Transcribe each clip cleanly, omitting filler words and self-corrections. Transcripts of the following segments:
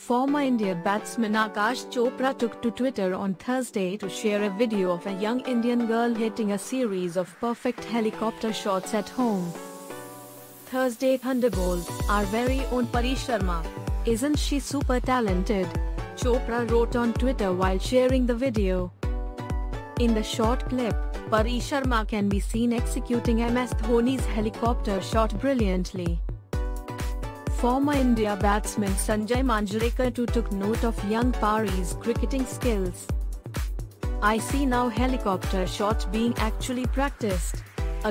Former India batsman Akash Chopra took to Twitter on Thursday to share a video of a young Indian girl hitting a series of perfect helicopter shots at home. Thursday Thunderbolt, our very own Pari Sharma. Isn't she super talented? Chopra wrote on Twitter while sharing the video. In the short clip, Pari Sharma can be seen executing MS Dhoni's helicopter shot brilliantly. Former India batsman Sanjay Manjrekar too took note of young Pari's cricketing skills. "I see now helicopter shots being actually practiced.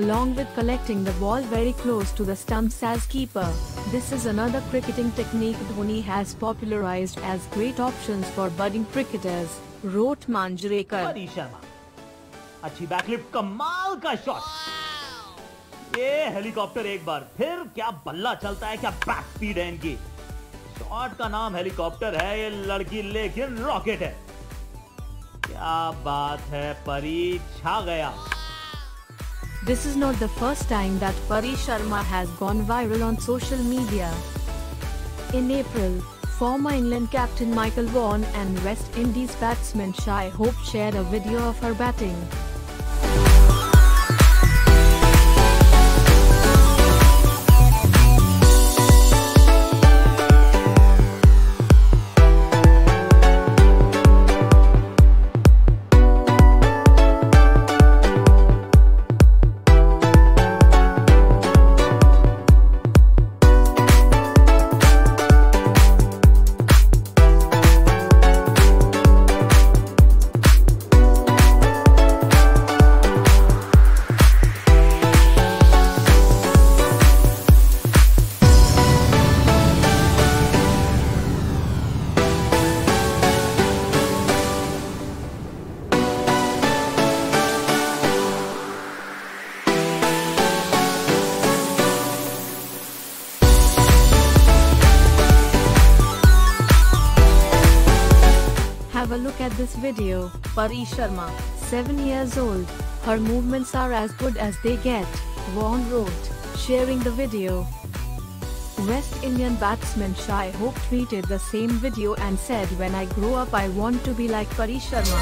Along with collecting the ball very close to the stumps as keeper, this is another cricketing technique Dhoni has popularized as great options for budding cricketers," wrote Manjrekar. परी शर्मा, अच्छी backlift, कमाल का shot. ये helicopter एक बार फिर क्या बल्ला चलता है, क्या बैक स्पीड है इनकी। शॉट का नाम हेलीकॉप्टर है, ये लड़की लेकिन रॉकेट है। क्या बात है, परी छा गया। This is not the first time that Pari Sharma has gone viral on social media. In April, former England captain Michael Vaughan and West Indies batsman Shai Hope shared a video of her batting. Have a look at this video. Pari Sharma, 7 years old. Her movements are as good as they get, Vaughan wrote, sharing the video. West Indian batsman Shai Hope tweeted the same video and said, "When I grow up I want to be like Pari Sharma."